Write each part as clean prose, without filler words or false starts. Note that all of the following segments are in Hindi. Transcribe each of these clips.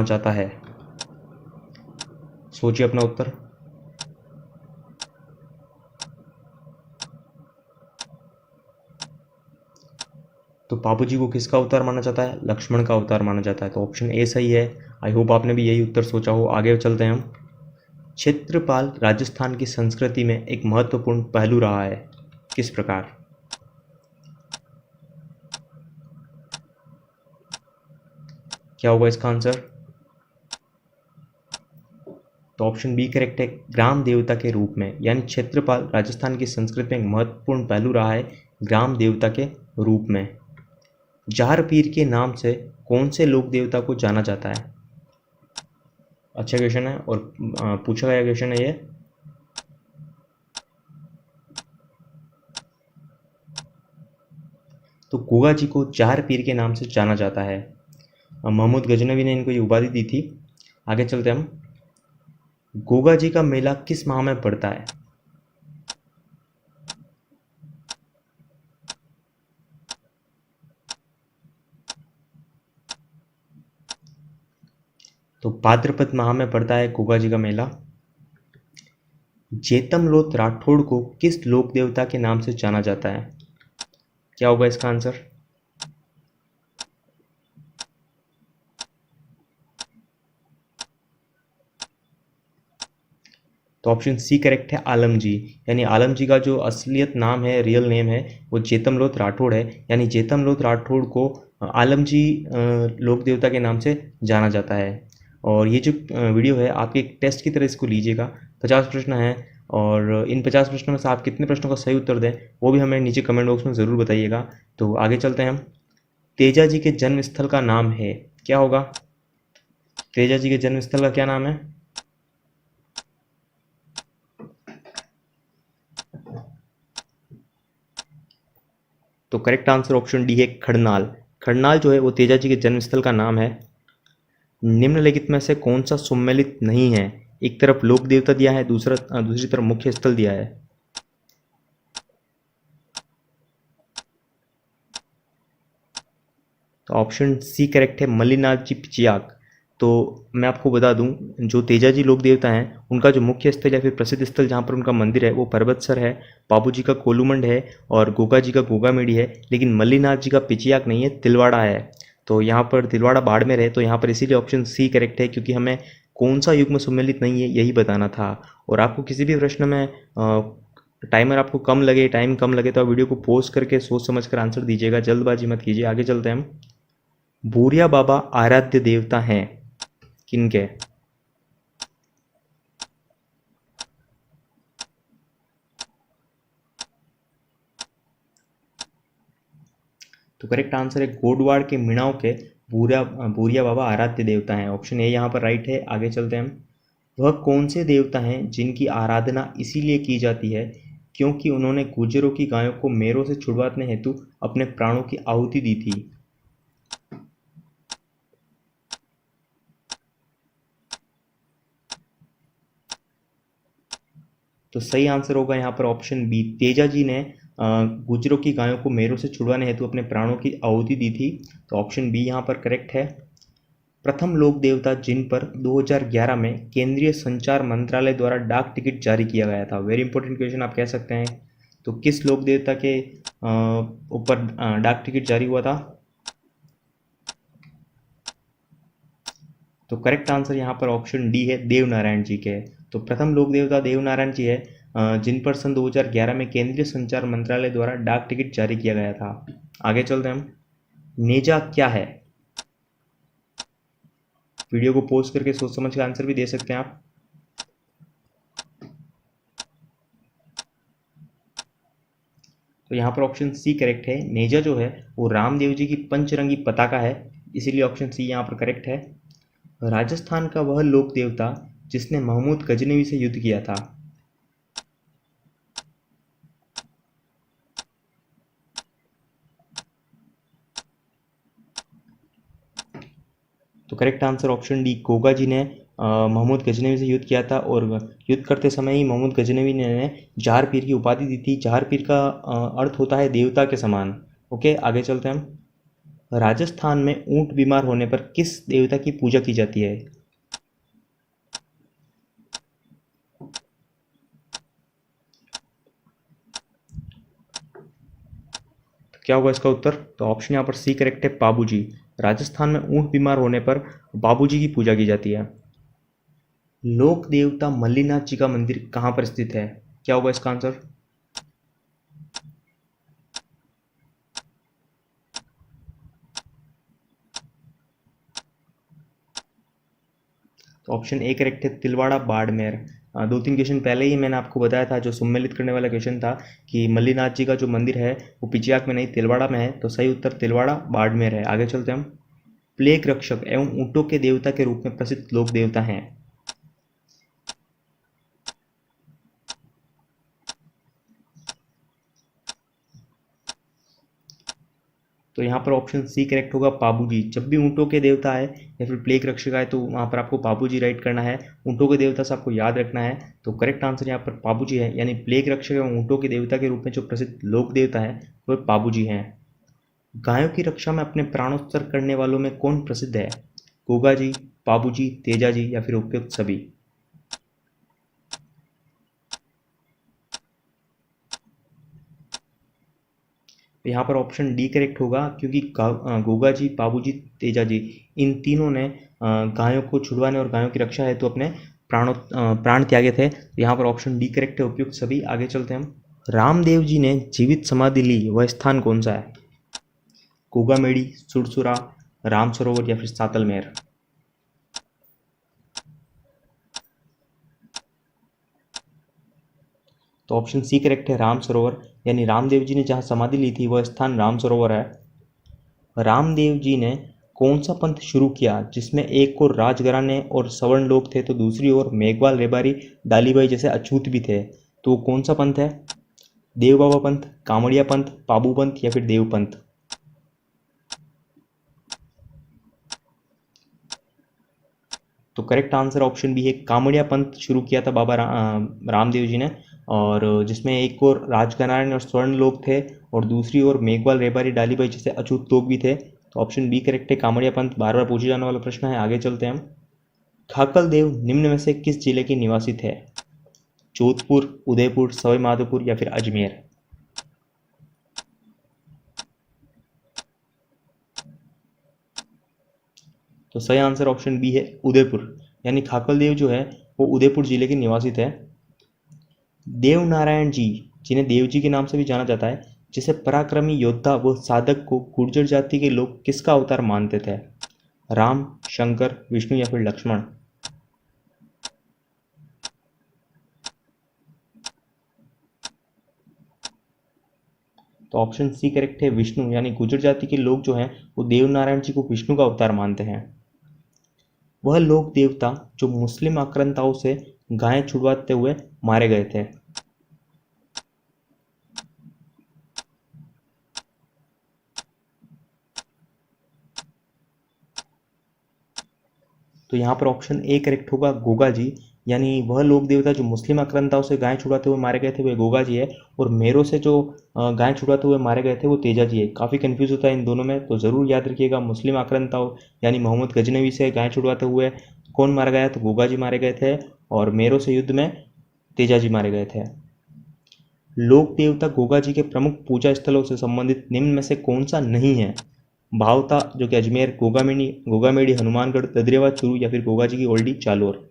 जाता है? सोचिए अपना उत्तर। तो बाबू जी को किसका अवतार माना जाता है? लक्ष्मण का अवतार माना जाता है। तो ऑप्शन ए सही है। आई होप आपने भी यही उत्तर सोचा हो। आगे चलते हैं हम। क्षेत्रपाल राजस्थान की संस्कृति में एक महत्वपूर्ण पहलू रहा है, किस प्रकार? क्या होगा इसका आंसर? तो ऑप्शन बी करेक्ट है, ग्राम देवता के रूप में। यानी क्षेत्रपाल राजस्थान की संस्कृति में एक महत्वपूर्ण पहलू रहा है ग्राम देवता के रूप में। जार पीर के नाम से कौन से लोक देवता को जाना जाता है? अच्छा क्वेश्चन है और पूछा गया क्वेश्चन है ये। तो गोगा जी को जार पीर के नाम से जाना जाता है। महमूद गजनवी ने इनको ये उपाधि दी थी। आगे चलते हम। गोगा जी का मेला किस माह में पड़ता है? तो भाद्रपद माह में पड़ता है गोगा जी का मेला। जेतमलोत राठौड़ को किस लोक देवता के नाम से जाना जाता है? क्या होगा इसका आंसर? तो ऑप्शन सी करेक्ट है, आलम जी। यानी आलम जी का जो असलियत नाम है, रियल नेम है, वो जेतमलोत राठौड़ है। यानी जेतमलोत राठौड़ को आलम जी लोक देवता के नाम से जाना जाता है। और ये जो वीडियो है आपके एक टेस्ट की तरह इसको लीजिएगा। 50 प्रश्न हैं और इन 50 प्रश्नों में से आप कितने प्रश्नों का सही उत्तर दें वो भी हमें नीचे कमेंट बॉक्स में ज़रूर बताइएगा। तो आगे चलते हैं हम। तेजा जी के जन्म स्थल का नाम है, क्या होगा? तेजा जी के जन्म स्थल का क्या नाम है? तो करेक्ट आंसर ऑप्शन डी है, खड़नाल। खड़नाल जो है वो तेजा जी के जन्मस्थल का नाम है। निम्नलिखित में से कौन सा सुमेलित नहीं है? एक तरफ लोक देवता दिया है, दूसरी तरफ मुख्य स्थल दिया है। तो ऑप्शन सी करेक्ट है, मल्लीनाथ जी पिचियाक। तो मैं आपको बता दूं, जो तेजा जी लोक देवता हैं उनका जो मुख्य स्थल या फिर प्रसिद्ध स्थल जहाँ पर उनका मंदिर है वो पर्वतसर है, बाबू जी का कोलूमंड है और गोगा जी का गोगामेडी है। लेकिन मल्लीनाथ जी का पिचियाक नहीं है, तिलवाड़ा है। तो यहाँ पर तिलवाड़ा बाड़मेर है। तो यहाँ पर इसीलिए ऑप्शन सी करेक्ट है, क्योंकि हमें कौन सा युग में सुमेलित नहीं है यही बताना था। और आपको किसी भी प्रश्न में टाइमर आपको कम लगे, टाइम कम लगे, तो आप वीडियो को पॉज करके सोच समझ कर आंसर दीजिएगा, जल्दबाजी मत कीजिए। आगे चलते हैं हम। भूरिया बाबा आराध्य देवता हैं किनके? तो करेक्ट आंसर है, गोडवाड़ के मीणाओं के भूरिया बाबा आराध्य देवता हैं। ऑप्शन ए यहाँ पर राइट है। आगे चलते हैं हम। वह कौन से देवता हैं जिनकी आराधना इसीलिए की जाती है क्योंकि उन्होंने गुर्जरों की गायों को मेरों से छुड़वाने हेतु अपने प्राणों की आहुति दी थी? तो सही आंसर होगा यहाँ पर ऑप्शन बी, तेजा जी ने गुर्जरों की गायों को मेरों से छुड़वाने हेतु अपने प्राणों की आहुति दी थी। तो ऑप्शन बी यहाँ पर करेक्ट है। प्रथम लोक देवता जिन पर 2011 में केंद्रीय संचार मंत्रालय द्वारा डाक टिकट जारी किया गया था, वेरी इंपॉर्टेंट क्वेश्चन आप कह सकते हैं। तो किस लोक देवता के ऊपर डाक टिकट जारी हुआ था? तो करेक्ट आंसर यहाँ पर ऑप्शन डी है, देवनारायण जी के। तो प्रथम लोक देवता देवनारायण जी है, जिन पर सन 2011 में केंद्रीय संचार मंत्रालय द्वारा डाक टिकट जारी किया गया था। आगे चलते हैं हम। नेजा क्या है? वीडियो को पॉज करके सोच समझ के आंसर भी दे सकते हैं आप। तो यहाँ पर ऑप्शन सी करेक्ट है। नेजा जो है वो रामदेव जी की पंचरंगी पताका है, इसीलिए ऑप्शन सी यहाँ पर करेक्ट है। राजस्थान का वह लोक देवता जिसने महमूद गजनवी से युद्ध किया था? तो correct answer option D, Goga ji ने महमूद गजनवी से युद्ध किया था और युद्ध करते समय ही महमूद गजनवी ने जहार पीर की उपाधि दी थी। जहार पीर का अर्थ होता है देवता के समान। ओके, आगे चलते हैं हम। राजस्थान में ऊंट बीमार होने पर किस देवता की पूजा की जाती है? तो क्या होगा इसका उत्तर? तो ऑप्शन यहाँ पर सी करेक्ट है, पाबूजी। राजस्थान में ऊंट बीमार होने पर बाबूजी की पूजा की जाती है। लोक देवता मल्लीनाथ जी का मंदिर कहाँ पर स्थित है? क्या होगा इसका आंसर? तो ऑप्शन ए करेक्ट है, तिलवाड़ा बाड़मेर। 2-3 क्वेश्चन पहले ही मैंने आपको बताया था, जो सम्मिलित करने वाला क्वेश्चन था, कि मल्लीनाथ जी का जो मंदिर है वो पिचियाक में नहीं तिलवाड़ा में है। तो सही उत्तर तिलवाड़ा बाड़मेर है। आगे चलते हैं हम। प्लेग रक्षक एवं ऊँटों के देवता के रूप में प्रसिद्ध लोक देवता हैं? तो यहाँ पर ऑप्शन सी करेक्ट होगा, पाबूजी। जब भी ऊँटों के देवता आए या फिर प्लेग रक्षक आए तो वहाँ पर आपको पाबूजी राइट करना है। ऊँटों के देवता से आपको याद रखना है। तो करेक्ट आंसर यहाँ पर पाबूजी है, यानी प्लेग रक्षक एवं ऊँटों के देवता के रूप में जो प्रसिद्ध लोक देवता है वो पाबूजी हैं। गायों की रक्षा में अपने प्राणोत्सर्ग करने वालों में कौन प्रसिद्ध है? गोगा जी, पाबूजी, तेजा जी या फिर उपयुक्त सभी? तो यहाँ पर ऑप्शन डी करेक्ट होगा, क्योंकि गोगा जी, पाबू जी, तेजा जी, इन तीनों ने गायों को छुड़वाने और गायों की रक्षा हेतु अपने प्राण त्यागे थे। तो यहाँ पर ऑप्शन डी करेक्ट है, उपयुक्त सभी। आगे चलते हैं हम। रामदेव जी ने जीवित समाधि ली वह स्थान कौन सा है? गोगामेड़ी, सुरसुरा, राम सरोवर या फिर सातलमेर? तो ऑप्शन सी करेक्ट है, राम सरोवर। यानी रामदेव जी ने जहाँ समाधि ली थी वह स्थान राम सरोवर है। रामदेव जी ने कौन सा पंथ शुरू किया जिसमें एक ओर राजघराने और सवर्ण लोग थे तो दूसरी ओर मेघवाल, रेबारी, डालीबाई जैसे अछूत भी थे? तो कौन सा पंथ है? देव बाबा पंथ, कामड़िया पंथ, पाबू पंथ या फिर देव पंथ? तो करेक्ट आंसर ऑप्शन बी है, कामड़िया पंथ शुरू किया था बाबा रामदेव जी ने, और जिसमें एक और राजघराने और स्वर्ण लोग थे और दूसरी ओर मेघवाल, रेबारी, डालीबाई जैसे अछूत लोग भी थे। तो ऑप्शन बी करेक्ट है, कामड़िया पंथ। बार बार पूछे जाने वाला प्रश्न है। आगे चलते हैं हम। खाकल देव निम्न में से किस जिले के निवासी थे? जोधपुर, उदयपुर, सवाई माधोपुर या फिर अजमेर? तो सही आंसर ऑप्शन बी है, उदयपुर। यानी खाकल देव जो है वो उदयपुर जिले के निवासी थे। देव नारायण जी, जिन्हें देव जी के नाम से भी जाना जाता है, जिसे पराक्रमी योद्धा व साधक को गुर्जर जाति के लोग किसका अवतार मानते थे? राम, शंकर, विष्णु या फिर लक्ष्मण? तो ऑप्शन सी करेक्ट है, विष्णु। यानी गुर्जर जाति के लोग जो हैं वो देव नारायण जी को विष्णु का अवतार मानते हैं। वह लोक देवता जो मुस्लिम आक्रांताओं से गायें छुड़वाते हुए मारे गए थे? तो यहाँ पर ऑप्शन ए करेक्ट होगा, गोगा जी। यानी वह लोक देवता जो मुस्लिम आक्रांताओं से गायें छुड़वाते हुए मारे गए थे वे गोगा जी है, और मेरो से जो गायें छुड़वाते हुए मारे गए थे वो तेजा जी है। काफ़ी कंफ्यूज होता है इन दोनों में, तो ज़रूर याद रखिएगा। मुस्लिम आक्रांताओं यानी मोहम्मद गजनवी से गायें छुड़वाते हुए कौन मारा गया? तो गोगा जी मारे गए थे, और मेरो से युद्ध में तेजा जी मारे गए थे। लोक देवता गोगा जी के प्रमुख पूजा स्थलों से संबंधित निम्न में से कौन सा नहीं है? भावता जो कि अजमेर, गोगामेड़ी, हनुमानगढ़, ददरेवा चूरू या फिर गोगा जी की ओल्डी जालोर?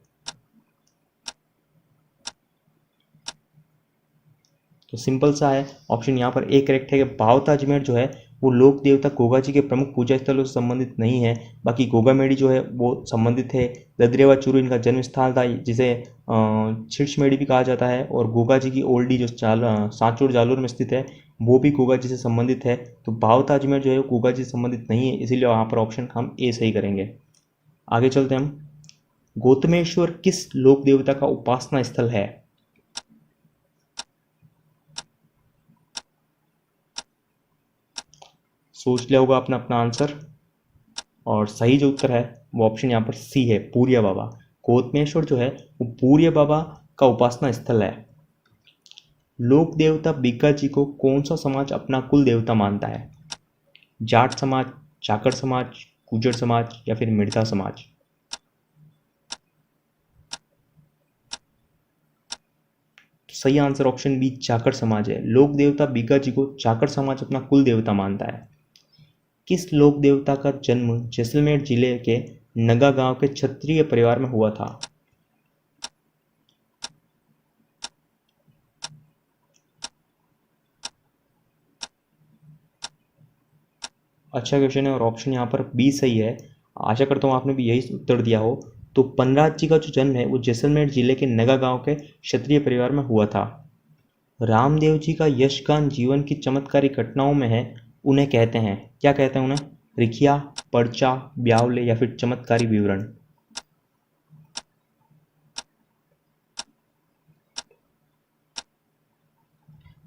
तो सिंपल सा है, ऑप्शन यहाँ पर ए करेक्ट है कि भावता अजमेर जो है वो लोक देवता गोगा जी के प्रमुख पूजा स्थलों से संबंधित नहीं है। बाकी गोगामेड़ी जो है वो संबंधित है। ददरेवा चूरू इनका जन्म स्थान था, जिसे छिड़छमेड़ी भी कहा जाता है, और गोगा जी की ओल्डी जो सांचौर जालोर में स्थित है वो भी गोगा जी से संबंधित है। तो भावता अजमेर जो है वो गोगा जी से संबंधित नहीं है, इसीलिए वहाँ पर ऑप्शन हम ए सही करेंगे। आगे चलते हैं हम। गौतमेश्वर किस लोक देवता का उपासना स्थल है? सोच लिया होगा अपना अपना आंसर, और सही जो उत्तर है वो ऑप्शन यहाँ पर सी है, पूरिया बाबा। गौतमेश्वर जो है वो पूरिया बाबा का उपासना स्थल है। लोक देवता बीका जी को कौन सा समाज अपना कुल देवता मानता है? जाट समाज, चाकर समाज, गुर्जर समाज या फिर मिर्जा समाज? तो सही आंसर ऑप्शन बी चाकर समाज है। लोक देवता बीगा जी को चाकर समाज अपना कुल देवता मानता है। किस लोक देवता का जन्म जैसलमेर जिले के नगा गांव के क्षत्रिय परिवार में हुआ था? अच्छा क्वेश्चन है और ऑप्शन यहाँ पर बी सही है। आशा करता हूँ आपने भी यही उत्तर दिया हो। तो पनराज जी का जो जन्म है वो जैसलमेर जिले के नगा गांव के क्षत्रिय परिवार में हुआ था। रामदेव जी का यशगान जीवन की चमत्कारी घटनाओं में है, उन्हें कहते हैं, क्या कहते हैं उन्हें? रिखिया, पर्चा, ब्यावले या फिर चमत्कारी विवरण?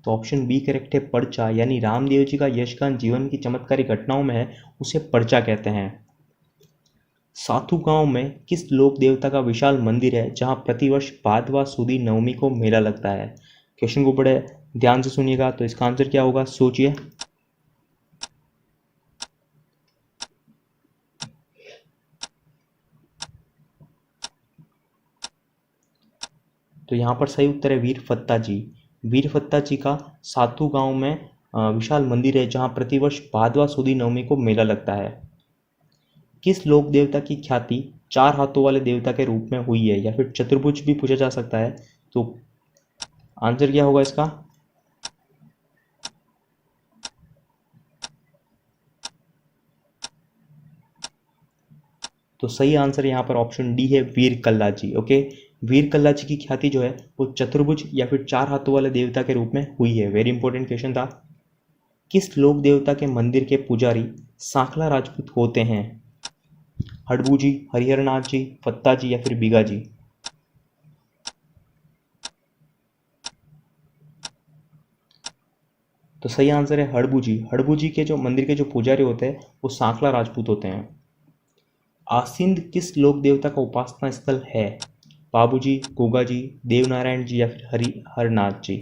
तो ऑप्शन बी करेक्ट है, पर्चा। यानी रामदेव जी का यशगान जीवन की चमत्कारी घटनाओं में है, उसे पर्चा कहते हैं। साथू गांव में किस लोक देवता का विशाल मंदिर है जहां प्रतिवर्ष भादवा सुदी नवमी को मेला लगता है? क्वेश्चन को बड़े ध्यान से सुनिएगा। तो इसका आंसर क्या होगा, सोचिए। तो यहाँ पर सही उत्तर है वीर फत्ता जी। वीर फत्ता जी का सातू गांव में विशाल मंदिर है जहां प्रतिवर्ष भादवा सुदी नवमी को मेला लगता है। किस लोक देवता की ख्याति चार हाथों वाले देवता के रूप में हुई है, या फिर चतुर्भुज भी पूछा जा सकता है? तो आंसर क्या होगा इसका? तो सही आंसर यहाँ पर ऑप्शन डी है, वीर कल्ला जी। ओके, वीर कल्ला जी की ख्याति जो है वो चतुर्भुज या फिर चार हाथों वाले देवता के रूप में हुई है। वेरी इंपॉर्टेंट क्वेश्चन था। किस लोक देवता के मंदिर के पुजारी सांखला राजपूत होते हैं? हड़बू जी, हरिहरनाथ जी, फत्ता जी या फिर बीगा जी? तो सही आंसर है हड़बू जी। हड़बू जी के जो मंदिर के जो पुजारी होते हैं वो सांखला राजपूत होते हैं। आसिंद किस लोक देवता का उपासना स्थल है? बाबू जी, गोगा जी, देवनारायण जी या फिर हरिहरनाथ जी?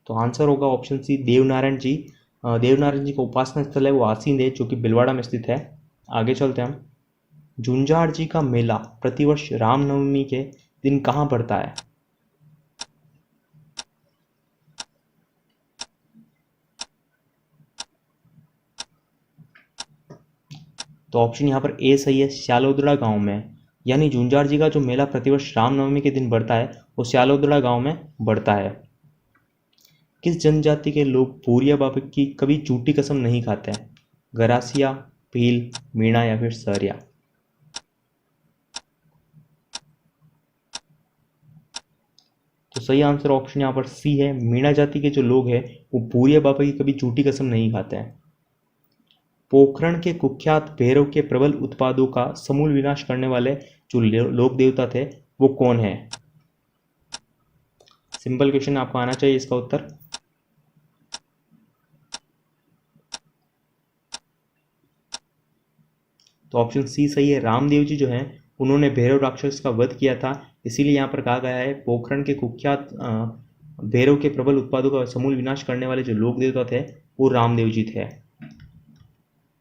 तो आंसर होगा ऑप्शन सी, देवनारायण जी। देवनारायण जी का उपासना स्थल है वो आसींद है, जो कि भिलवाड़ा में स्थित है। आगे चलते हैं हम। झुंझाड़ जी का मेला प्रतिवर्ष रामनवमी के दिन कहाँ पड़ता है? तो ऑप्शन यहाँ पर ए सही है, श्यालोदड़ा गांव में। यानी झुंझाड़ जी का जो मेला प्रतिवर्ष रामनवमी के दिन बढ़ता है वो श्यालोदड़ा गांव में बढ़ता है। किस जनजाति के लोग भूरिया बाबा की कभी झूठी कसम नहीं खाते हैं? गरासिया, भील, मीणा या फिर सरिया? तो सही आंसर ऑप्शन यहाँ पर सी है, मीणा जाति के जो लोग हैं वो भूरिया बाबा की कभी झूठी कसम नहीं खाते हैं। पोखरण के कुख्यात भैरव के प्रबल उत्पादों का समूल विनाश करने वाले जो लोक देवता थे वो कौन है? सिंपल क्वेश्चन, आपको आना चाहिए इसका उत्तर। तो ऑप्शन सी सही है, रामदेव जी जो हैं उन्होंने भैरव राक्षस का वध किया था, इसीलिए यहाँ पर कहा गया है पोखरण के कुख्यात भैरव के प्रबल उत्पादों का समूल विनाश करने वाले जो लोक देवता थे वो रामदेव जी थे।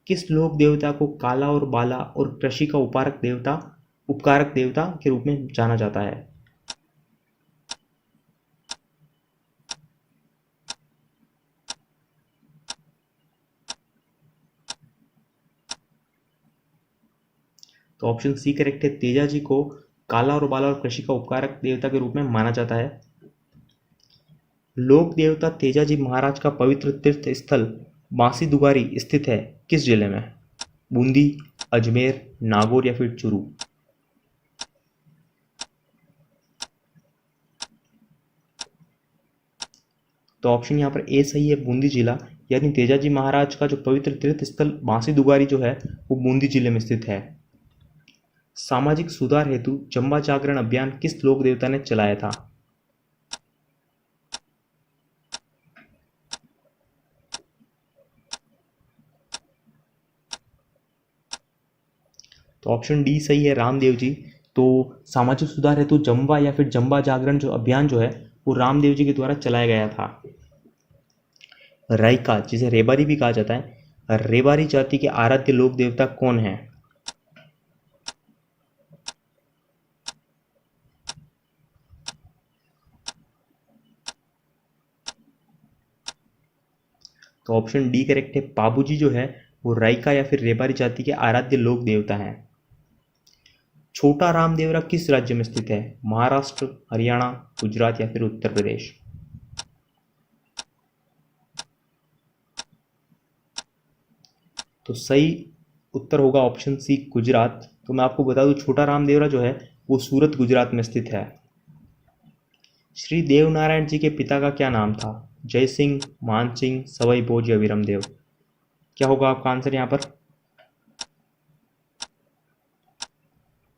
किस लोक देवता को काला और बाला और कृषि का उपकारक देवता के रूप में जाना जाता है? तो ऑप्शन सी करेक्ट है, तेजा जी को काला और बाला और कृषि का उपकारक देवता के रूप में माना जाता है। लोक देवता तेजा जी महाराज का पवित्र तीर्थ स्थल बांसी दुगारी स्थित है किस जिले में? बूंदी, अजमेर, नागौर या फिर चूरू? तो ऑप्शन यहाँ पर ए सही है, बूंदी जिला। यानी तेजाजी महाराज का जो पवित्र तीर्थ स्थल बांसी दुगारी जो है वो बूंदी जिले में स्थित है। सामाजिक सुधार हेतु चंबा जागरण अभियान किस लोक देवता ने चलाया था? तो ऑप्शन डी सही है, रामदेव जी। तो सामाजिक सुधार हेतु जम्बा या फिर जम्बा जागरण जो अभियान जो है वो रामदेव जी के द्वारा चलाया गया था। राइका, जिसे रेबारी भी कहा जाता है, रेबारी जाति के आराध्य लोक देवता कौन है? तो ऑप्शन डी करेक्ट है। पाबूजी जो है वो राइका या फिर रेबारी जाति के आराध्य लोक देवता हैं। छोटा रामदेवरा किस राज्य में स्थित है? महाराष्ट्र, हरियाणा, गुजरात या फिर उत्तर प्रदेश? तो सही उत्तर होगा ऑप्शन सी, गुजरात। तो मैं आपको बता दूं, छोटा रामदेवरा जो है वो सूरत, गुजरात में स्थित है। श्री देवनारायण जी के पिता का क्या नाम था? जय सिंह, मान सिंह, सवाई भोज या वीरम देव? क्या होगा आपका आंसर यहाँ पर?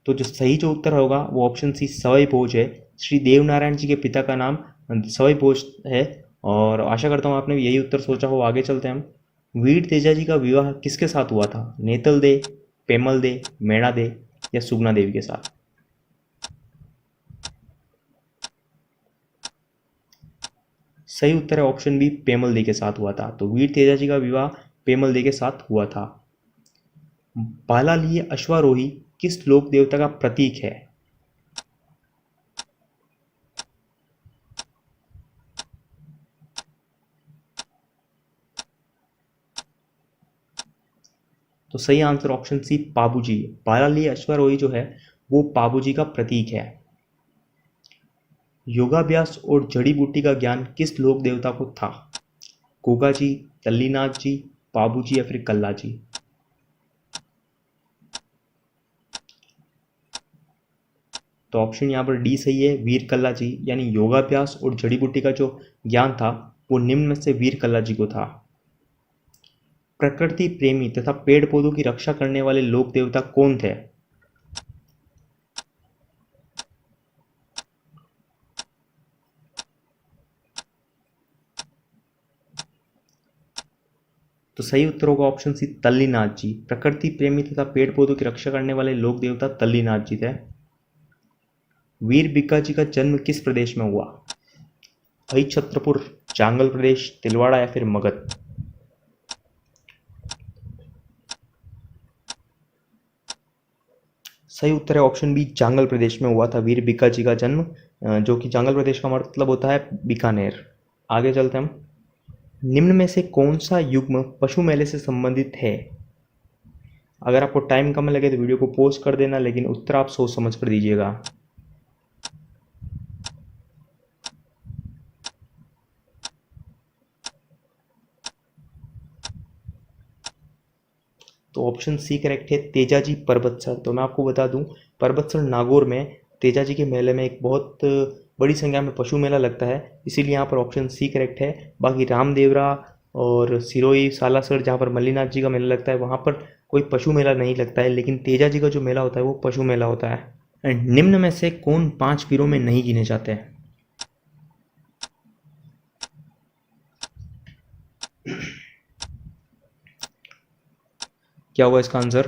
तो जो उत्तर होगा वो ऑप्शन सी, सवाई भोज है। श्री देवनारायण जी के पिता का नाम सवाई भोज है। और आशा करता हूँ आपने भी यही उत्तर सोचा हो। आगे चलते हैं हम। वीर तेजा जी का विवाह किसके साथ हुआ था? नेतल दे, पेमल दे, मैणा दे या सुगना देवी के साथ? सही उत्तर है ऑप्शन बी, पेमल दे के साथ हुआ था। तो वीर तेजा जी का विवाह पेमल दे के साथ हुआ था। बालालिय अश्वारोही किस लोक देवता का प्रतीक है? तो सही आंसर ऑप्शन सी, पाबूजी। बालालिय अश्वारोही जो है वो पाबूजी का प्रतीक है। योगाभ्यास और जड़ी बूटी का ज्ञान किस लोक देवता को था? गोगा जी, तल्लीनाथ जी, पाबूजी या फिर कल्ला जी? तो ऑप्शन यहाँ पर डी सही है, वीर कल्ला जी। यानी योगाभ्यास और जड़ी बूटी का जो ज्ञान था वो निम्न में से वीर कल्ला जी को था। प्रकृति प्रेमी तथा पेड़ पौधों की रक्षा करने वाले लोक देवता कौन थे? तो सही उत्तर होगा ऑप्शन सी, तल्लीनाथ जी। प्रकृति प्रेमी तथा पेड़ पौधों की रक्षा करने वाले लोक देवता तल्लीनाथ जी थे। वीर बिक्का जी का जन्म किस प्रदेश में हुआ? भाई छत्रपुर, चांगल प्रदेश, तिलवाड़ा या फिर मगध? सही उत्तर है ऑप्शन बी, चांगल प्रदेश में हुआ था वीर बिक्का जी का जन्म, जो कि चांगल प्रदेश का मतलब होता है बीकानेर। आगे चलते हैं हम। निम्न में से कौन सा युग्म पशु मेले से संबंधित है? अगर आपको टाइम कम लगे तो वीडियो को पॉज कर देना, लेकिन उत्तर आप सोच समझ कर दीजिएगा। तो ऑप्शन सी करेक्ट है, तेजाजी पर्वतसर। तो मैं आपको बता दूं, पर्वतसर नागौर में तेजाजी के मेले में एक बहुत बड़ी संख्या में पशु मेला लगता है, इसीलिए यहाँ पर ऑप्शन सी करेक्ट है। बाकी रामदेवरा और सिरोही सालासर जहाँ पर मल्लीनाथ जी का मेला लगता है वहाँ पर कोई पशु मेला नहीं लगता है, लेकिन तेजाजी का जो मेला होता है वो पशु मेला होता है। एंड निम्न में से कौन 5 पीरों में नहीं गिने जाते हैं? क्या होगा इसका आंसर?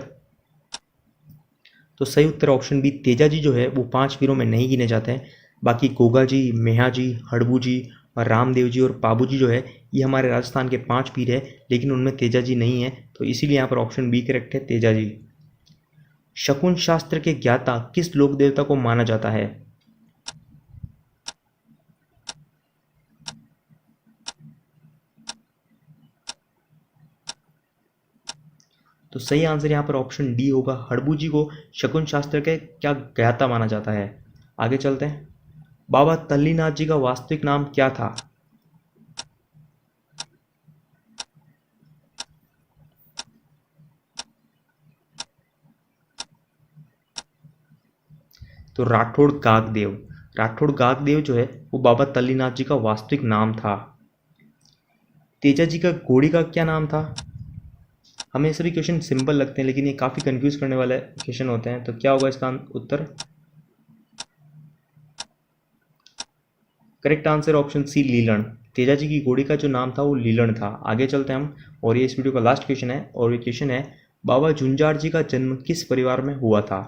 तो सही उत्तर ऑप्शन बी, तेजा जी जो है वो 5 पीरों में नहीं गिने जाते हैं। बाकी गोगा जी, मेहा जी, हड़बू जी और रामदेव जी और पाबू जी जो है ये हमारे राजस्थान के 5 पीर है, लेकिन उनमें तेजा जी नहीं है, तो इसीलिए यहाँ पर ऑप्शन बी करेक्ट है, तेजा जी। शकुन शास्त्र के ज्ञाता किस लोक देवता को माना जाता है? तो सही आंसर यहाँ पर ऑप्शन डी होगा, हड़बू जी को शकुन शास्त्र के क्या ज्ञाता माना जाता है। आगे चलते हैं। बाबा तल्लीनाथ जी का वास्तविक नाम क्या था? तो राठौड़ गागदेव जो है वो बाबा तल्लीनाथ जी का वास्तविक नाम था। तेजा जी का घोड़ी का क्या नाम था? हमें सभी क्वेश्चन सिंपल लगते हैं, लेकिन ये काफ़ी कंफ्यूज करने वाले क्वेश्चन होते हैं, तो क्या होगा इसका उत्तर? Correct answer option C, Lilan. Teja ji की घोड़ी का जो नाम था वो लीलन था। आगे चलते हैं हम, और ये इस वीडियो का लास्ट क्वेश्चन है, और ये क्वेश्चन है, बाबा झुंझार जी का जन्म किस परिवार में हुआ था?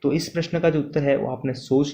तो इस प्रश्न का जो उत्तर है वो आपने सोच